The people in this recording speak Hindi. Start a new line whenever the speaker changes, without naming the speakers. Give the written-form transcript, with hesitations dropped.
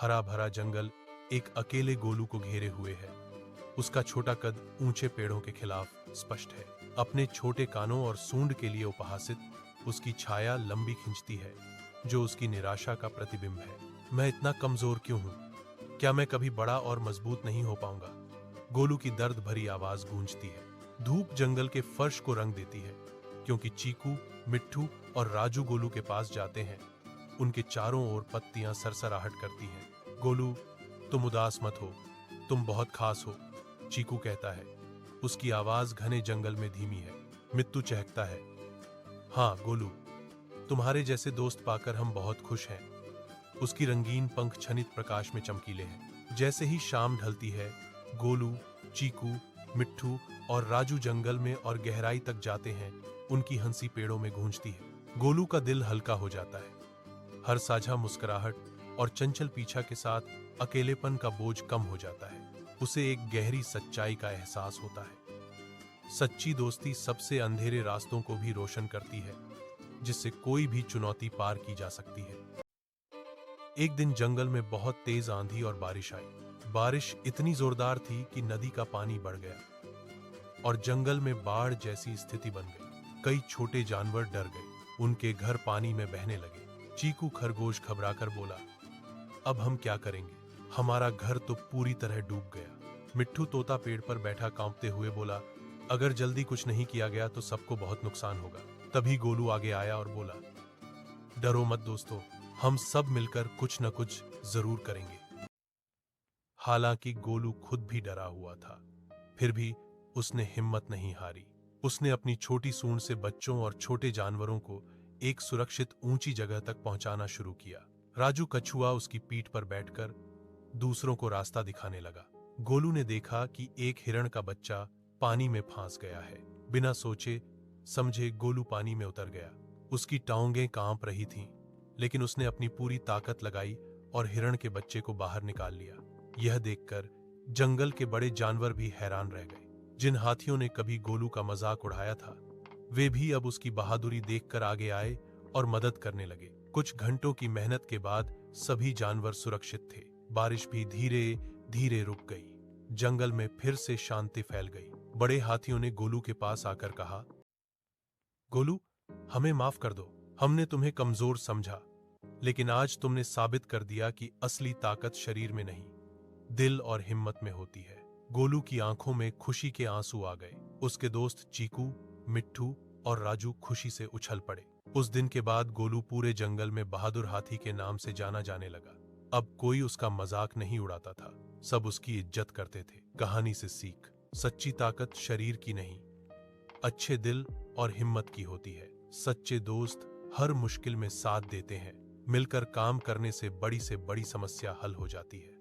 हरा भरा जंगल एक अकेले गोलू को घेरे हुए है। उसका छोटा कद ऊंचे पेड़ों के खिलाफ स्पष्ट है। अपने छोटे कानों और सूंड के लिए उपहासित उसकी छाया लंबी खिंचती है, जो उसकी निराशा का प्रतिबिंब है। मैं इतना कमजोर क्यों हूं? क्या मैं कभी बड़ा और मजबूत नहीं हो पाऊंगा? गोलू की दर्द भरी आवाज गूंजती है। धूप जंगल के फर्श को रंग देती है, क्योंकि चीकू, मिट्ठू और राजू गोलू के पास जाते हैं। उनके चारों ओर पत्तियां सरसराहट करती हैं। गोलू, तुम उदास मत हो, तुम बहुत खास हो, चीकू कहता है। उसकी आवाज घने जंगल में धीमी है। मिट्टू चहकता है, हाँ गोलू, तुम्हारे जैसे दोस्त पाकर हम बहुत खुश हैं। उसकी रंगीन पंख छनित प्रकाश में चमकीले हैं। जैसे ही शाम ढलती है, गोलू, चीकू, मिट्ठू और राजू जंगल में और गहराई तक जाते हैं। उनकी हंसी पेड़ों में गूंजती है। गोलू का दिल हल्का हो जाता है। हर साझा मुस्कुराहट और चंचल पीछा के साथ अकेलेपन का बोझ कम हो जाता है। उसे एक गहरी सच्चाई का एहसास होता है। सच्ची दोस्ती सबसे अंधेरे रास्तों को भी रोशन करती है, जिससे कोई भी चुनौती पार की जा सकती है। एक दिन जंगल में बहुत तेज आंधी और बारिश आई। बारिश इतनी जोरदार थी कि नदी का पानी बढ़ गया और जंगल में बाढ़ जैसी स्थिति बन गई। कई छोटे जानवर डर गए। उनके घर पानी में बहने लगे। चीकू खरगोश घबराकर बोला, अब हम क्या करेंगे? हमारा घर तो पूरी तरह डूब गया। मिट्ठू तोता पेड़ पर बैठा कांपते हुए बोला, अगर जल्दी कुछ नहीं किया गया तो सबको बहुत नुकसान होगा। तभी गोलू आगे आया और बोला, डरो मत दोस्तों, हम सब मिलकर कुछ न कुछ जरूर करेंगे। हालांकि गोलू खुद भी डरा हुआ था, फिर भी उसने हिम्मत नहीं हारी। उसने अपनी छोटी सूंड से बच्चों और छोटे जानवरों को एक सुरक्षित ऊंची जगह तक पहुंचाना शुरू किया। राजू कछुआ उसकी पीठ पर बैठकर दूसरों को रास्ता दिखाने लगा। गोलू ने देखा कि एक हिरण का बच्चा पानी में फंस गया है। बिना सोचे समझे गोलू पानी में उतर गया। उसकी टांगें कांप रही थीं, लेकिन उसने अपनी पूरी ताकत लगाई और हिरण के बच्चे को बाहर निकाल लिया। यह देखकर जंगल के बड़े जानवर भी हैरान रह गए। जिन हाथियों ने कभी गोलू का मजाक उड़ाया था, वे भी अब उसकी बहादुरी देखकर आगे आए और मदद करने लगे। कुछ घंटों की मेहनत के बाद सभी जानवर सुरक्षित थे। बारिश भी धीरे धीरे रुक गई। जंगल में फिर से शांति फैल गई। बड़े हाथियों ने गोलू के पास आकर कहा, गोलू, हमें माफ कर दो। हमने तुम्हें कमजोर समझा, लेकिन आज तुमने साबित कर दिया कि असली ताकत शरीर में नहीं, दिल और हिम्मत में होती है। गोलू की आंखों में खुशी के आंसू आ गए। उसके दोस्त चीकू, मिट्ठू और राजू खुशी से उछल पड़े। उस दिन के बाद गोलू पूरे जंगल में बहादुर हाथी के नाम से जाना जाने लगा। अब कोई उसका मजाक नहीं उड़ाता था, सब उसकी इज्जत करते थे। कहानी से सीख, सच्ची ताकत शरीर की नहीं, अच्छे दिल और हिम्मत की होती है। सच्चे दोस्त हर मुश्किल में साथ देते हैं। मिलकर काम करने से बड़ी समस्या हल हो जाती है।